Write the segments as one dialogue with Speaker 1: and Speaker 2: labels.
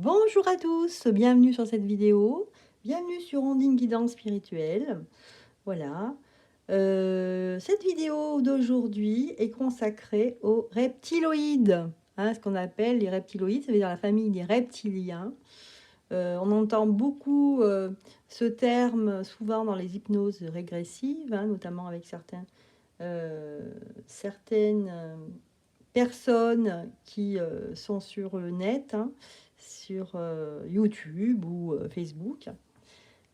Speaker 1: Bonjour à tous, bienvenue sur cette vidéo, bienvenue sur Ondine Guidance Spirituelle. Voilà, cette vidéo d'aujourd'hui est consacrée aux reptiloïdes, ce qu'on appelle les reptiloïdes, ça veut dire la famille des reptiliens. On entend beaucoup ce terme souvent dans les hypnoses régressives, notamment avec certaines personnes qui sont sur le net, sur YouTube ou Facebook.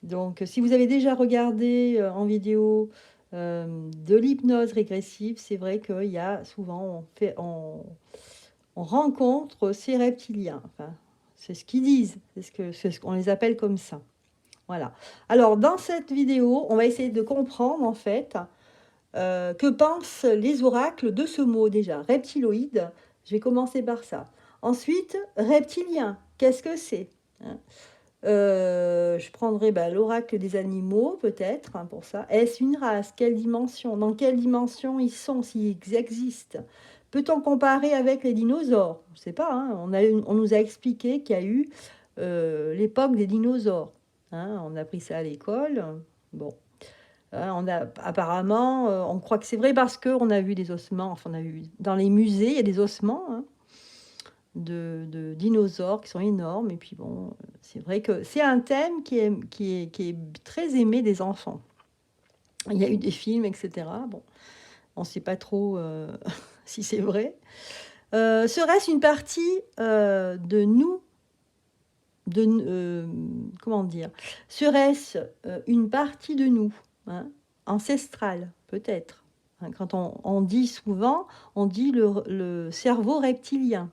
Speaker 1: Donc, si vous avez déjà regardé en vidéo de l'hypnose régressive, c'est vrai qu'il y a souvent, on rencontre ces reptiliens. Enfin, c'est ce qu'ils disent, c'est ce qu'on les appelle comme ça. Voilà. Alors, dans cette vidéo, on va essayer de comprendre, en fait, que pensent les oracles de ce mot déjà. Reptiloïde, je vais commencer par ça. Ensuite, reptilien, qu'est-ce que c'est, je prendrai l'oracle des animaux, peut-être, pour ça. Est-ce une race? Quelle dimension? Dans quelle dimension ils sont, s'ils existent? Peut-on comparer avec les dinosaures? Je ne sais pas, on nous a expliqué qu'il y a eu l'époque des dinosaures. On a appris ça à l'école. Bon. Apparemment, on croit que c'est vrai parce qu'on a vu des ossements, enfin on a vu dans les musées, il y a des ossements de dinosaures qui sont énormes. Et puis bon, c'est vrai que c'est un thème qui est très aimé des enfants. Il y a eu des films, etc. Bon, on ne sait pas trop si c'est vrai. Serait-ce une partie de nous, comment dire, serait-ce une partie de nous, ancestrale, peut-être. Quand on dit souvent, on dit le cerveau reptilien.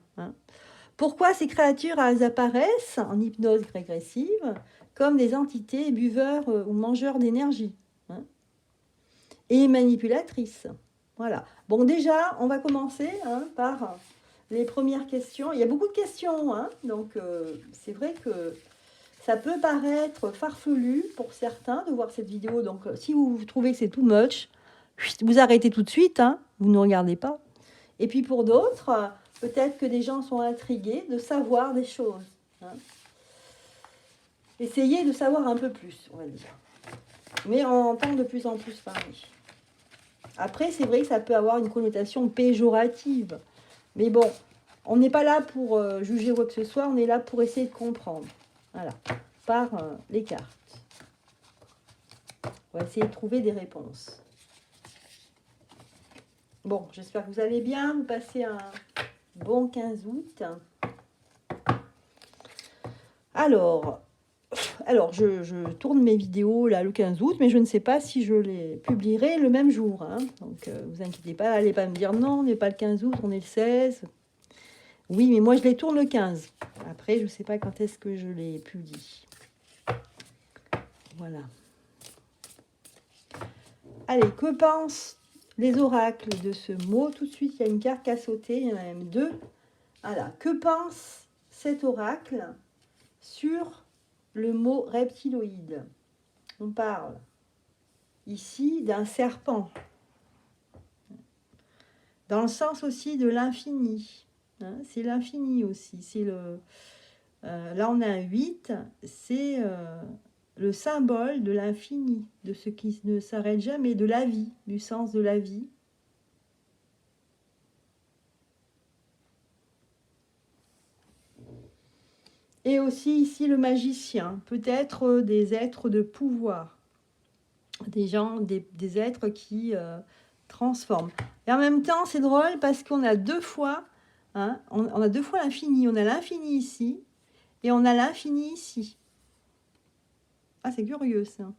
Speaker 1: Pourquoi ces créatures elles apparaissent en hypnose régressive comme des entités buveurs ou mangeurs d'énergie, et manipulatrices. Voilà. Bon, déjà, on va commencer par les premières questions. Il y a beaucoup de questions, donc c'est vrai que ça peut paraître farfelu pour certains de voir cette vidéo. Donc, si vous trouvez que c'est too much, vous arrêtez tout de suite, vous ne regardez pas. Et puis pour d'autres, peut-être que des gens sont intrigués de savoir des choses. Essayez de savoir un peu plus, on va dire. Mais on entend de plus en plus parler. Après, c'est vrai que ça peut avoir une connotation péjorative. Mais bon, on n'est pas là pour juger quoi que ce soit, on est là pour essayer de comprendre. Voilà, par les cartes. On va essayer de trouver des réponses. Bon, j'espère que vous allez bien. Vous passez un bon 15 août. Alors je tourne mes vidéos là le 15 août, mais je ne sais pas si je les publierai le même jour. Donc, vous inquiétez pas, n'allez pas me dire non, on n'est pas le 15 août, on est le 16. Oui, mais moi je les tourne le 15. Après, je ne sais pas quand est-ce que je les publie. Voilà. Allez, que pensent les oracles de ce mot? Tout de suite, il y a une carte qui a sauté, il y en a même deux. Voilà. Que pense cet oracle sur le mot reptiloïde? On parle ici d'un serpent, dans le sens aussi de l'infini. C'est l'infini aussi. C'est là, on a un 8, c'est le symbole de l'infini, de ce qui ne s'arrête jamais, de la vie, du sens de la vie. Et aussi ici le magicien, peut-être des êtres de pouvoir, des gens, des êtres qui transforment. Et en même temps, c'est drôle parce qu'on a deux fois, on a deux fois l'infini. On a l'infini ici et on a l'infini ici. Ah, c'est curieux ça.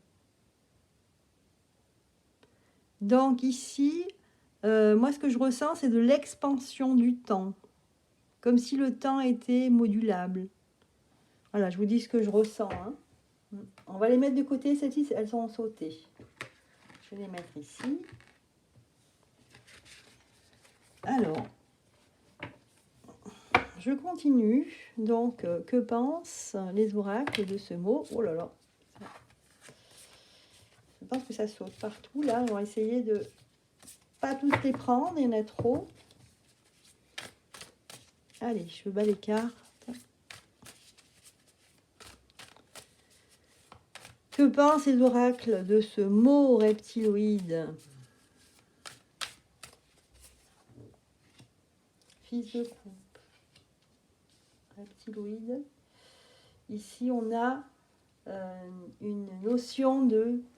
Speaker 1: Donc ici, moi ce que je ressens, c'est de l'expansion du temps. Comme si le temps était modulable. Voilà, je vous dis ce que je ressens. On va les mettre de côté, celles-ci, elles sont sautées. Je vais les mettre ici. Alors, je continue. Donc, que pensent les oracles de ce mot? Oh là là. Je pense que ça saute partout. Là, on va essayer de pas toutes les prendre. Il y en a trop. Allez, je bats les cartes. Que pensent les oracles de ce mot reptiloïde? Fils de coupe. Reptiloïde. Ici, on a une notion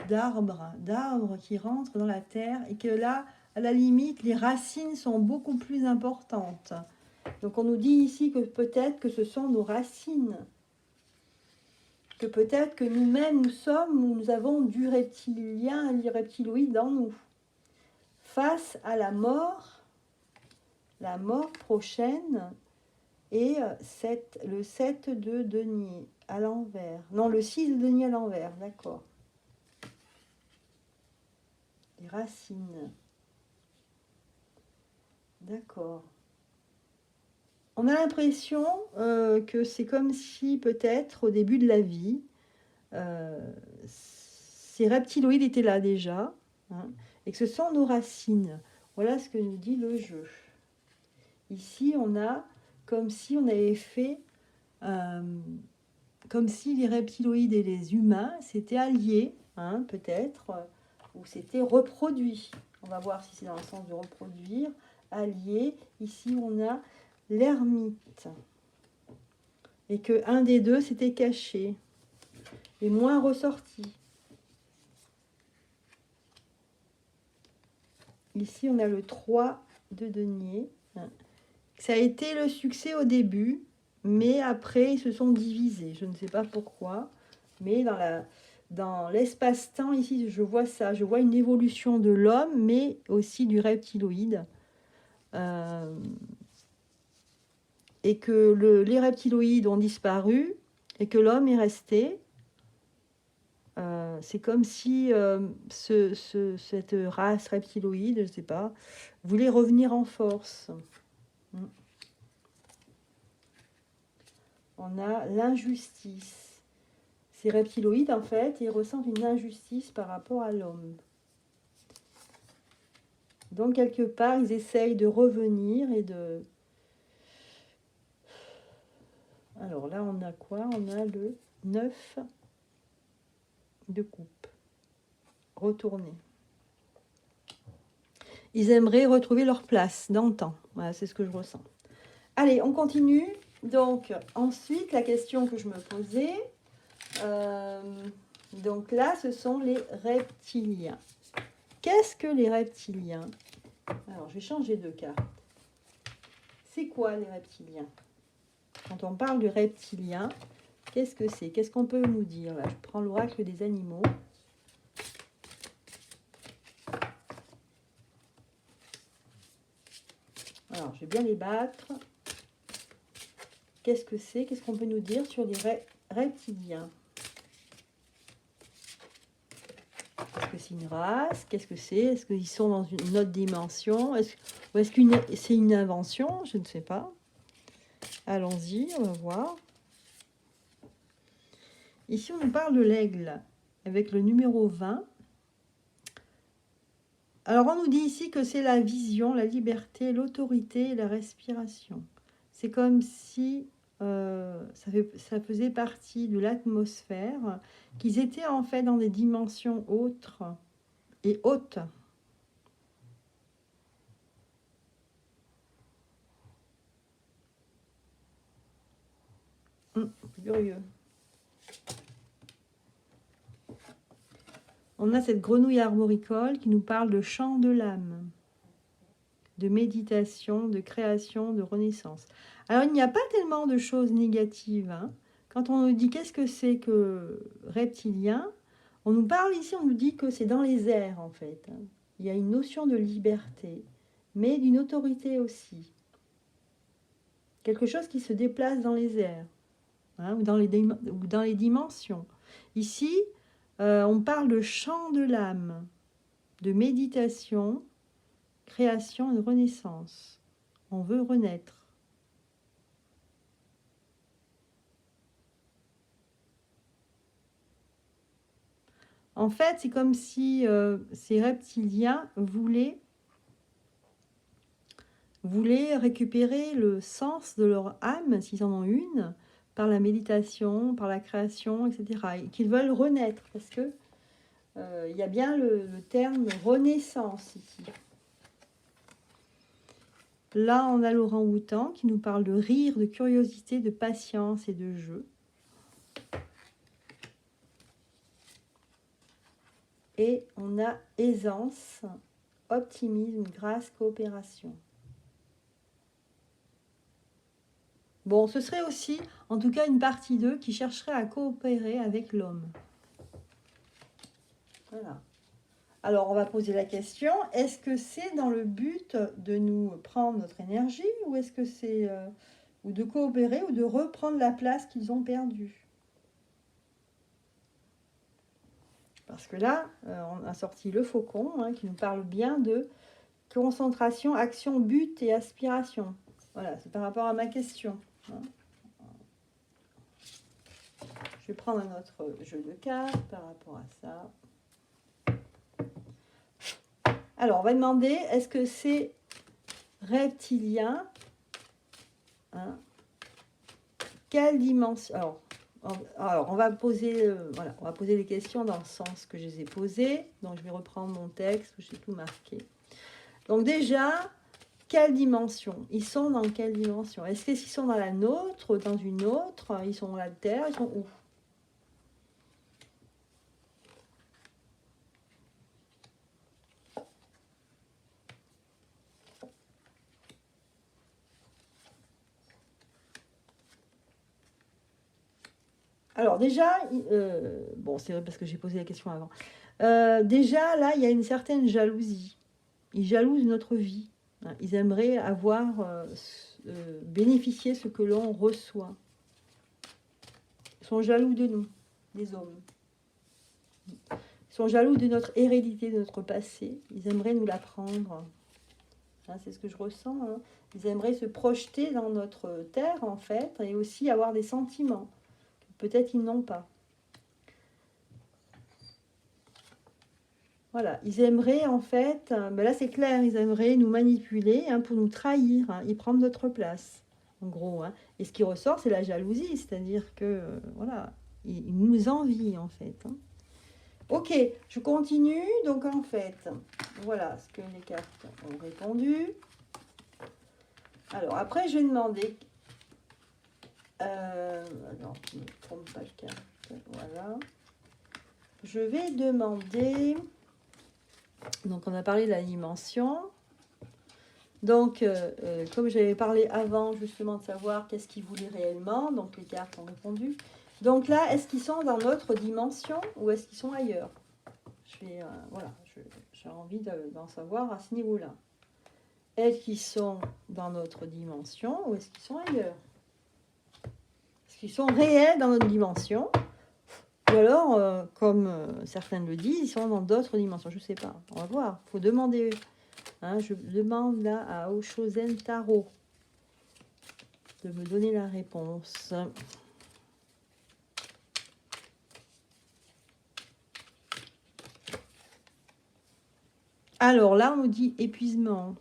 Speaker 1: d'arbre qui rentre dans la terre et que là, à la limite, les racines sont beaucoup plus importantes. Donc on nous dit ici que peut-être que ce sont nos racines, que peut-être que nous-mêmes nous avons du reptilien et du reptiloïde dans nous. Face à la mort prochaine, et le 7 de denier à l'envers. Non, le 6 de denier à l'envers, d'accord. Les racines. D'accord. On a l'impression que c'est comme si peut-être au début de la vie, ces reptiloïdes étaient là déjà, hein, et que ce sont nos racines. Voilà ce que nous dit le jeu. Ici, on a comme si on avait fait, comme si les reptiloïdes et les humains s'étaient alliés, hein, peut-être, ou s'étaient reproduits. On va voir si c'est dans le sens de reproduire, alliés. Ici, on a l'ermite. Et qu'un des deux s'était caché et moins ressorti. Ici, on a le 3 de denier. Ça a été le succès au début, mais après, ils se sont divisés. Je ne sais pas pourquoi, mais dans l'espace-temps, ici, je vois ça. Je vois une évolution de l'homme, mais aussi du reptiloïde. Et que les reptiloïdes ont disparu et que l'homme est resté. C'est comme si cette race reptiloïde, je ne sais pas, voulait revenir en force. On a l'injustice. Ces reptiloïdes, en fait, ils ressentent une injustice par rapport à l'homme. Donc, quelque part, ils essayent de revenir et de... Alors là, on a quoi? On a le 9 de coupe. Retourner. Ils aimeraient retrouver leur place dans le temps. Voilà, c'est ce que je ressens. Allez, on continue. Donc, ensuite, la question que je me posais... donc là, ce sont les reptiliens. Qu'est-ce que les reptiliens? Alors, je vais changer de carte. C'est quoi les reptiliens? Quand on parle de reptiliens, qu'est-ce que c'est? Qu'est-ce qu'on peut nous dire? Là, je prends l'oracle des animaux. Alors, je vais bien les battre. Qu'est-ce que c'est? Qu'est-ce qu'on peut nous dire sur les reptiliens? Est-ce que c'est une race? Qu'est-ce que c'est? Est-ce qu'ils sont dans une autre dimension? Ou est-ce que c'est une invention? Je ne sais pas. Allons-y, on va voir. Ici, on nous parle de l'aigle, avec le numéro 20. Alors, on nous dit ici que c'est la vision, la liberté, l'autorité et la respiration. C'est comme si ça faisait partie de l'atmosphère, qu'ils étaient en fait dans des dimensions autres et hautes. Curieux. On a cette grenouille arboricole qui nous parle de chant de l'âme, de méditation, de création, de renaissance. Alors, il n'y a pas tellement de choses négatives. Hein. Quand on nous dit qu'est-ce que c'est que reptilien, on nous parle ici, on nous dit que c'est dans les airs, en fait. Hein. Il y a une notion de liberté, mais d'une autorité aussi. Quelque chose qui se déplace dans les airs, hein, ou dans les dimensions. Ici, on parle de chant de l'âme, de méditation, création et de renaissance. On veut renaître. En fait, c'est comme si ces reptiliens voulaient récupérer le sens de leur âme, s'ils en ont une, par la méditation, par la création, etc. Et qu'ils veulent renaître, parce que il y a bien le terme renaissance ici. Là, on a l'orang-outan qui nous parle de rire, de curiosité, de patience et de jeu. Et on a aisance, optimisme, grâce, coopération. Bon, ce serait aussi, en tout cas, une partie d'eux qui chercherait à coopérer avec l'homme. Voilà. Alors, on va poser la question, est-ce que c'est dans le but de nous prendre notre énergie ou est-ce que c'est ou de coopérer ou de reprendre la place qu'ils ont perdue? Parce que là, on a sorti le faucon qui nous parle bien de concentration, action, but et aspiration. Voilà, c'est par rapport à ma question. Je vais prendre un autre jeu de cartes par rapport à ça. Alors, on va demander, est-ce que c'est reptilien? Quelle dimension? Alors, on va poser, voilà, on va poser les questions dans le sens que je les ai posées. Donc, je vais reprendre mon texte où j'ai tout marqué. Donc, déjà, quelle dimension? Ils sont dans quelle dimension? Est-ce qu'ils sont dans la nôtre, dans une autre? Ils sont dans la Terre? Ils sont où? Alors déjà, bon, c'est vrai parce que j'ai posé la question avant. Déjà, là, il y a une certaine jalousie. Ils jalousent notre vie. Ils aimeraient avoir, bénéficier ce que l'on reçoit. Ils sont jaloux de nous, les hommes. Ils sont jaloux de notre hérédité, de notre passé. Ils aimeraient nous l'apprendre. C'est ce que je ressens. Ils aimeraient se projeter dans notre terre, en fait, et aussi avoir des sentiments. Peut-être ils n'ont pas. Voilà, ils aimeraient en fait, ben là c'est clair, ils aimeraient nous manipuler pour nous trahir, et prendre notre place, en gros. Et ce qui ressort, c'est la jalousie, c'est-à-dire que, voilà, ils nous envient en fait. Ok, je continue, donc en fait, voilà ce que les cartes ont répondu. Alors après, je vais demander, non, je ne me trompe pas de carte, voilà. Je vais demander... Donc, on a parlé de la dimension. Donc, comme j'avais parlé avant, justement, de savoir qu'est-ce qu'ils voulaient réellement, donc les cartes ont répondu. Donc là, est-ce qu'ils sont dans notre dimension ou est-ce qu'ils sont ailleurs? Voilà, j'ai envie d'en savoir à ce niveau-là. Est-ce qu'ils sont dans notre dimension ou est-ce qu'ils sont ailleurs? Est-ce qu'ils sont réels dans notre dimension? Ou alors, comme certains le disent, ils sont dans d'autres dimensions. Je ne sais pas. On va voir. Il faut demander. Je demande là à Oshozen Taro de me donner la réponse. Alors là, on nous dit épuisement.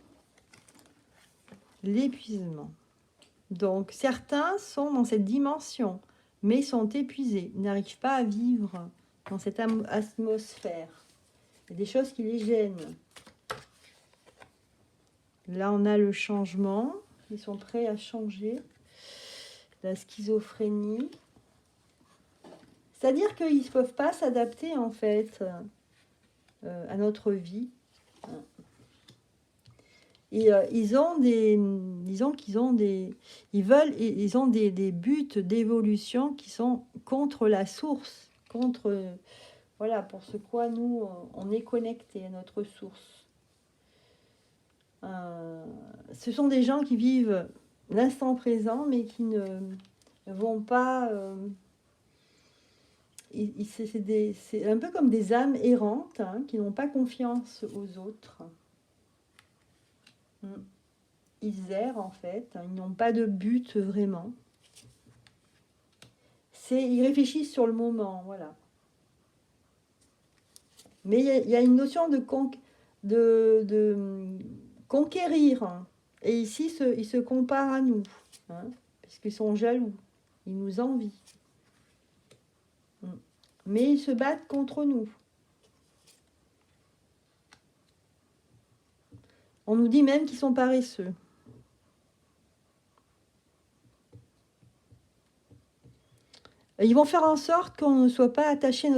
Speaker 1: L'épuisement. Donc, certains sont dans cette dimension, mais sont épuisés, n'arrivent pas à vivre dans cette atmosphère. Il y a des choses qui les gênent. Là, on a le changement. Ils sont prêts à changer. La schizophrénie. C'est-à-dire qu'ils ne peuvent pas s'adapter, en fait, à notre vie. Et ils ont des... Disons qu'ils ont des... Ils ont des buts d'évolution qui sont contre la source. Contre... Voilà, pour ce quoi nous, on est connecté à notre source. Ce sont des gens qui vivent l'instant présent, mais qui ne vont pas... c'est un peu comme des âmes errantes qui n'ont pas confiance aux autres. Ils errent en fait, ils n'ont pas de but vraiment. Ils réfléchissent sur le moment, voilà. Mais il y a une notion de conquérir. Et ici, ils se comparent à nous, puisqu'ils sont jaloux. Ils nous envient. Mais ils se battent contre nous. On nous dit même qu'ils sont paresseux. Ils vont faire en sorte qu'on ne soit pas attaché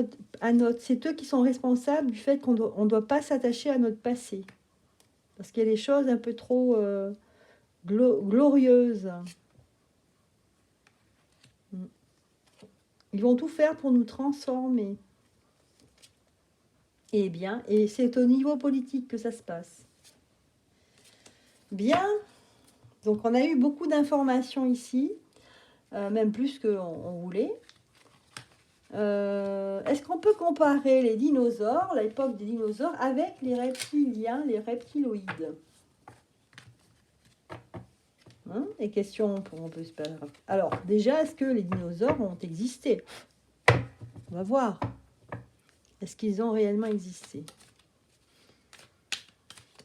Speaker 1: à notre... C'est eux qui sont responsables du fait qu'on ne doit pas s'attacher à notre passé. Parce qu'il y a des choses un peu trop glorieuses. Ils vont tout faire pour nous transformer. Eh bien, et c'est au niveau politique que ça se passe. Bien. Donc, on a eu beaucoup d'informations ici. Même plus qu'on voulait. Est-ce qu'on peut comparer les dinosaures, l'époque des dinosaures, avec les reptiliens, les reptiloïdes? Les questions, on peut se faire. Alors, déjà, est-ce que les dinosaures ont existé? On va voir. Est-ce qu'ils ont réellement existé?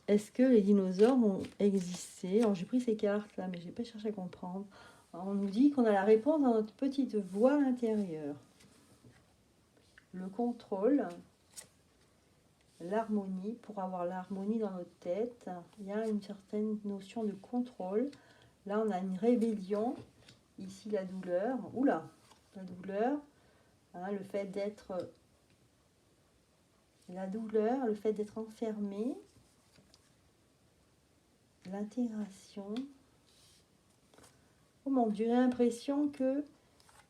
Speaker 1: Est-ce que les dinosaures ont existé? Alors, j'ai pris ces cartes là, mais je n'ai pas cherché à comprendre. Alors, on nous dit qu'on a la réponse dans notre petite voix intérieure. Le contrôle, l'harmonie. Pour avoir l'harmonie dans notre tête, il y a une certaine notion de contrôle. Là, on a une rébellion. Ici, la douleur. Oula, la douleur. Hein, le fait d'être... La douleur, le fait d'être enfermé. L'intégration. Oh mon Dieu, j'ai l'impression que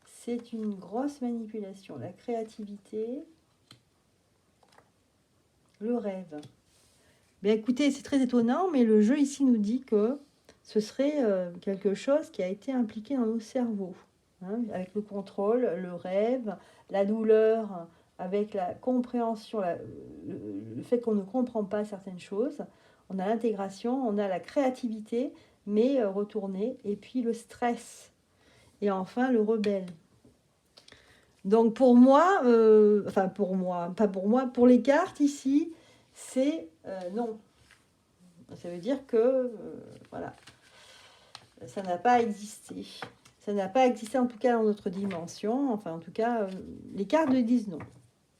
Speaker 1: c'est une grosse manipulation. La créativité. Le rêve. Bien écoutez, c'est très étonnant, mais le jeu ici nous dit que ce serait quelque chose qui a été impliqué dans nos cerveaux. Hein, avec le contrôle, le rêve, la douleur, avec la compréhension, le fait qu'on ne comprend pas certaines choses. On a l'intégration, on a la créativité, mais retournée, et puis le stress. Et enfin, le rebelle. Donc pour moi, enfin pour moi, pas pour moi, pour les cartes ici, c'est non. Ça veut dire que, voilà, ça n'a pas existé. Ça n'a pas existé en tout cas dans notre dimension. Enfin en tout cas, les cartes disent non.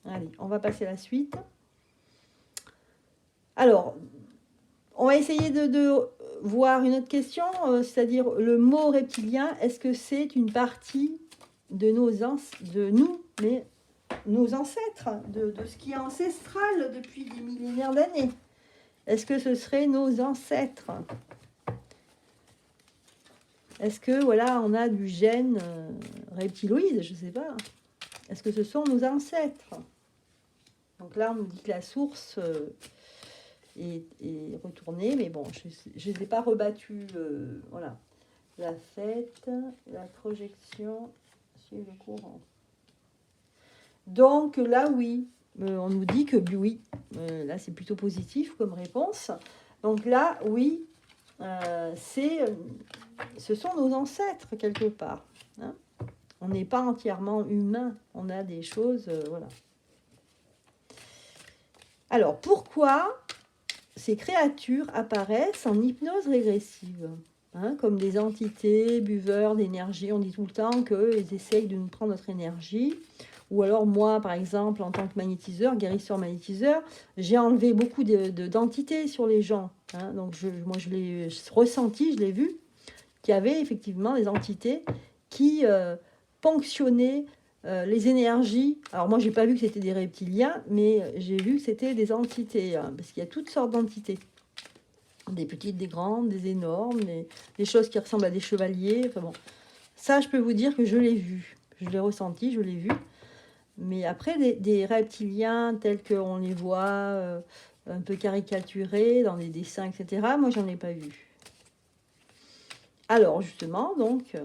Speaker 1: Allez, on va passer à la suite. Alors, on va essayer de voir une autre question, c'est-à-dire le mot reptilien, est-ce que c'est une partie de nous, mais nos ancêtres, de ce qui est ancestral depuis des millénaires d'années? Est-ce que ce serait nos ancêtres? Est-ce que, voilà, on a du gène reptiloïde? Je ne sais pas. Est-ce que ce sont nos ancêtres? Donc là, on nous dit que la source est retournée, mais bon, je ne les ai pas rebattus. Voilà. La fête, la projection sur le courant. Donc là, oui, on nous dit que oui. Là, c'est plutôt positif comme réponse. Donc là, oui, ce sont nos ancêtres quelque part. Hein. On n'est pas entièrement humain. On a des choses, voilà. Alors, pourquoi ces créatures apparaissent en hypnose régressive, hein, comme des entités, buveurs d'énergie? On dit tout le temps qu'ils essayent de nous prendre notre énergie. Ou alors moi, par exemple, en tant que magnétiseur, guérisseur-magnétiseur, j'ai enlevé beaucoup d'entités sur les gens. Hein. Donc moi, je l'ai ressenti, je l'ai vu, qu'il y avait effectivement des entités qui ponctionnaient les énergies. Alors moi, j'ai pas vu que c'était des reptiliens, mais j'ai vu que c'était des entités, hein, parce qu'il y a toutes sortes d'entités. Des petites, des grandes, des énormes, des choses qui ressemblent à des chevaliers. Enfin bon, ça, je peux vous dire que je l'ai vu. Je l'ai ressenti, je l'ai vu. Mais après, des reptiliens tels qu'on les voit un peu caricaturés dans des dessins, etc., moi, j'en ai pas vu. Alors, justement, donc,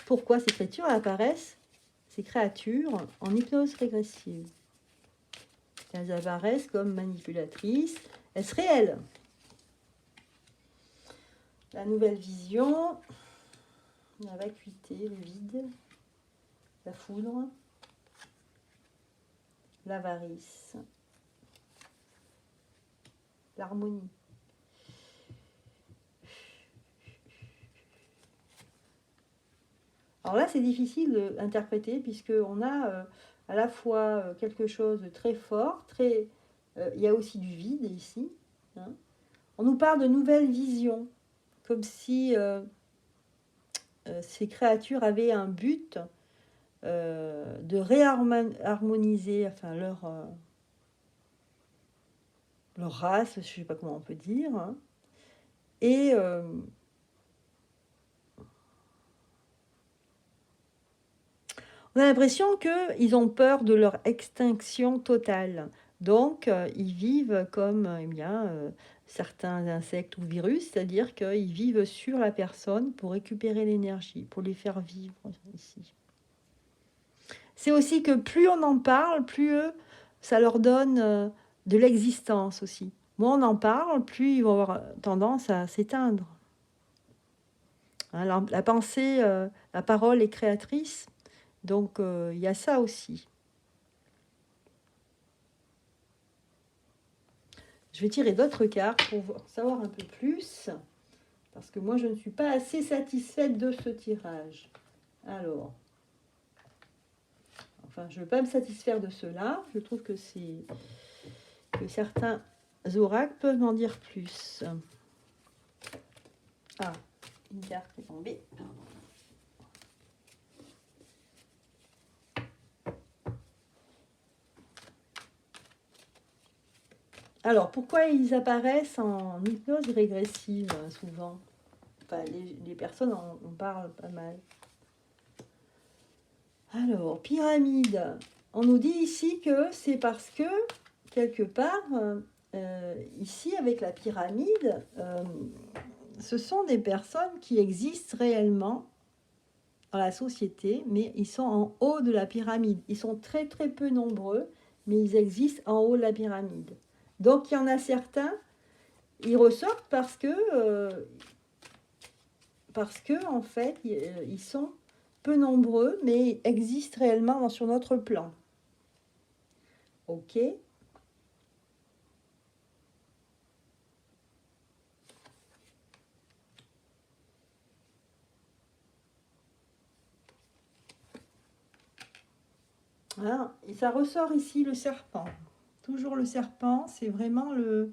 Speaker 1: pourquoi ces créatures apparaissent, ces créatures, en hypnose régressive? Elles apparaissent comme manipulatrices. Est-ce réel? La nouvelle vision, la vacuité, le vide, la foudre, l'avarice, l'harmonie. Alors là, c'est difficile d'interpréter puisqu'on a à la fois quelque chose de très fort, il y a aussi du vide ici. Hein. On nous parle de nouvelles visions, comme si ces créatures avaient un but de réharmoniser enfin, leur race, je ne sais pas comment on peut dire. Hein. Et on a l'impression qu'ils ont peur de leur extinction totale. Donc, ils vivent comme eh bien, certains insectes ou virus, c'est-à-dire qu'ils vivent sur la personne pour récupérer l'énergie, pour les faire vivre ici. C'est aussi que plus on en parle, plus ça leur donne de l'existence aussi. Moins on en parle, plus ils vont avoir tendance à s'éteindre. Hein, la pensée, la parole est créatrice, donc il y a ça aussi. Je vais tirer d'autres cartes pour savoir un peu plus, parce que moi je ne suis pas assez satisfaite de ce tirage. Alors, enfin je ne veux pas me satisfaire de cela, je trouve que certains oracles peuvent m'en dire plus. Ah, une carte est tombée. Alors, pourquoi ils apparaissent en hypnose régressive, souvent? Enfin, les personnes en parlent pas mal. Alors, pyramide. On nous dit ici que c'est parce que, quelque part, ici, avec la pyramide, ce sont des personnes qui existent réellement dans la société, mais ils sont en haut de la pyramide. Ils sont très, très peu nombreux, mais ils existent en haut de la pyramide. Donc, il y en a certains, ils ressortent parce que en fait, ils sont peu nombreux, mais existent réellement sur notre plan. Ok. Ah, et ça ressort ici le serpent. Toujours le serpent, c'est vraiment le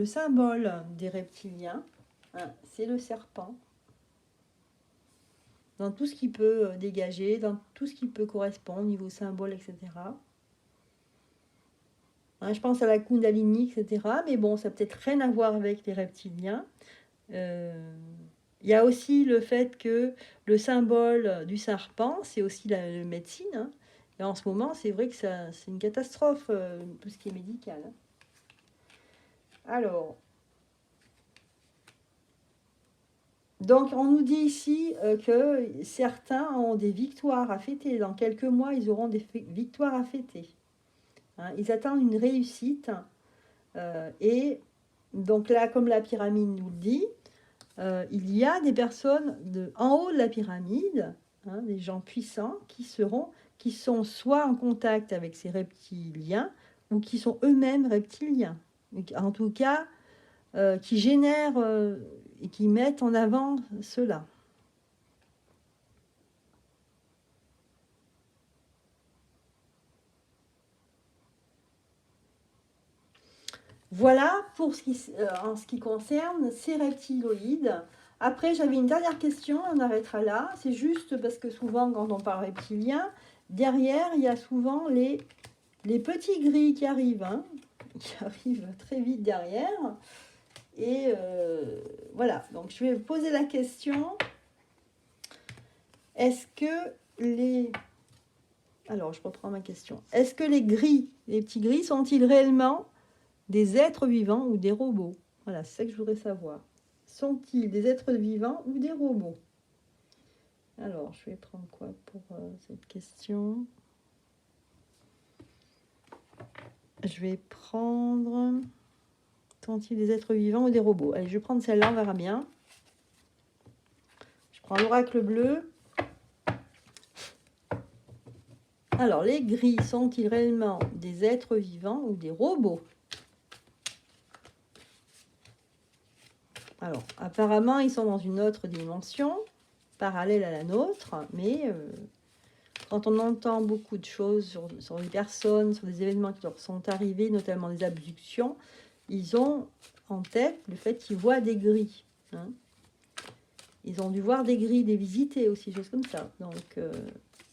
Speaker 1: symbole des reptiliens. Hein, c'est le serpent. Dans tout ce qui peut dégager, dans tout ce qui peut correspondre au niveau symbole, etc. Hein, je pense à la Kundalini, etc. Mais bon, ça n'a peut-être rien à voir avec les reptiliens. Il y a aussi le fait que le symbole du serpent, c'est aussi la médecine. Hein. Et en ce moment, c'est vrai que c'est une catastrophe, tout ce qui est médical. Hein. Alors, donc on nous dit ici que certains ont des victoires à fêter. Dans quelques mois, ils auront des victoires à fêter. Hein. Ils attendent une réussite. Et donc là, comme la pyramide nous le dit, il y a des personnes en haut de la pyramide, hein, des gens puissants qui sont soit en contact avec ces reptiliens ou qui sont eux-mêmes reptiliens. En tout cas, qui génèrent et qui mettent en avant cela. Voilà pour en ce qui concerne ces reptiloïdes. Après, j'avais une dernière question, on arrêtera là. C'est juste parce que souvent, quand on parle reptilien, derrière, il y a souvent les petits gris qui arrivent, hein, qui arrivent très vite derrière. Et voilà, donc je vais poser la question. Est-ce que les... Alors, je reprends ma question. Est-ce que les petits gris, sont-ils réellement des êtres vivants ou des robots? Voilà, c'est ça que je voudrais savoir. Sont-ils des êtres vivants ou des robots? Alors, je vais prendre quoi pour cette question? Je vais prendre... Sont-ils des êtres vivants ou des robots? Allez, je vais prendre celle-là, on verra bien. Je prends l'oracle bleu. Alors, les gris sont-ils réellement des êtres vivants ou des robots? Alors, apparemment, ils sont dans une autre dimension, parallèle à la nôtre, mais quand on entend beaucoup de choses sur les personnes, sur des événements qui leur sont arrivés, notamment des abductions, ils ont en tête le fait qu'ils voient des grilles. Hein. Ils ont dû voir des grilles, des visités aussi, des choses comme ça. Donc,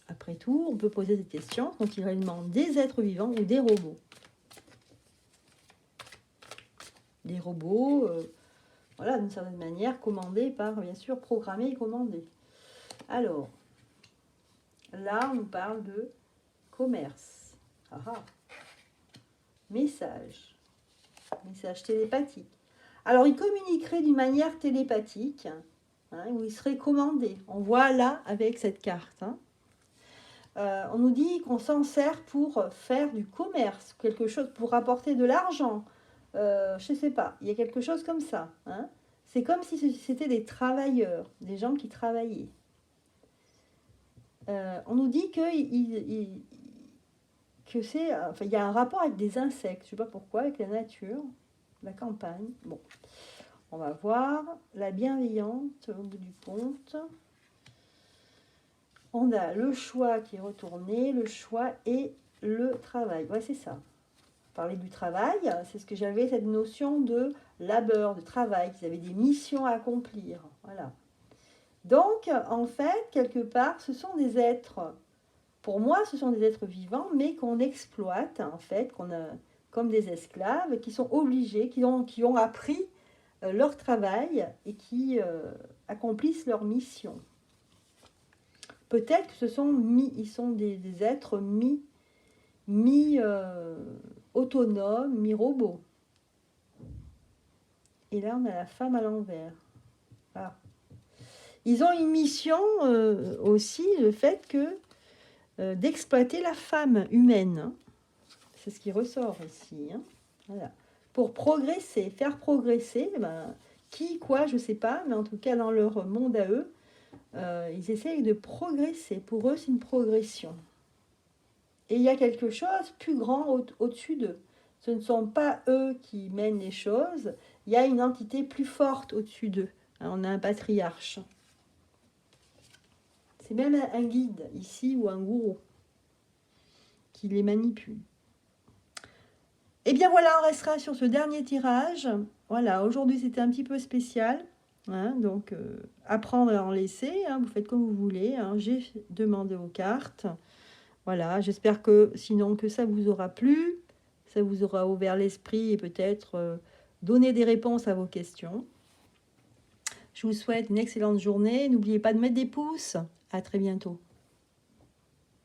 Speaker 1: après tout, on peut poser cette question, sont-ils réellement des êtres vivants ou des robots? Des robots, voilà, d'une certaine manière, commandés par, bien sûr, programmés et commandés. Alors, là, on nous parle de commerce. Ah ah. Message. Message télépathique. Alors, il communiquerait d'une manière télépathique, hein, où il serait commandé. On voit là, avec cette carte. Hein. On nous dit qu'on s'en sert pour faire du commerce, quelque chose pour rapporter de l'argent. Je ne sais pas, il y a quelque chose comme ça. Hein. C'est comme si c'était des travailleurs, des gens qui travaillaient. On nous dit que c'est, enfin, il y a un rapport avec des insectes, je ne sais pas pourquoi, avec la nature, la campagne. Bon, on va voir la bienveillante au bout du compte. On a le choix qui est retourné, le choix et le travail. Ouais, c'est ça. Parler du travail, c'est ce que j'avais, cette notion de labeur, de travail, qu'ils avaient des missions à accomplir. Voilà. Donc, en fait, quelque part, ce sont des êtres, pour moi, ce sont des êtres vivants, mais qu'on exploite, en fait, qu'on a comme des esclaves, qui sont obligés, qui ont appris leur travail et qui accomplissent leur mission. Peut-être que ils sont des êtres mi-autonomes, mi-robots. Et là, on a la femme à l'envers. Voilà. Ils ont une mission aussi, le fait que d'exploiter la femme humaine. Hein. C'est ce qui ressort ici. Hein. Voilà. Pour progresser, faire progresser, qui, quoi, je ne sais pas, mais en tout cas dans leur monde à eux, ils essayent de progresser. Pour eux, c'est une progression. Et il y a quelque chose plus grand au-dessus d'eux. Ce ne sont pas eux qui mènent les choses, il y a une entité plus forte au-dessus d'eux. Hein, on a un patriarche. C'est même un guide ici ou un gourou qui les manipule. Et bien voilà, on restera sur ce dernier tirage. Voilà, aujourd'hui c'était un petit peu spécial. Hein, donc, apprendre à en laisser, hein, vous faites comme vous voulez. Hein, j'ai demandé aux cartes. Voilà, j'espère que sinon que ça vous aura plu, ça vous aura ouvert l'esprit et peut-être donné des réponses à vos questions. Je vous souhaite une excellente journée. N'oubliez pas de mettre des pouces. À très bientôt.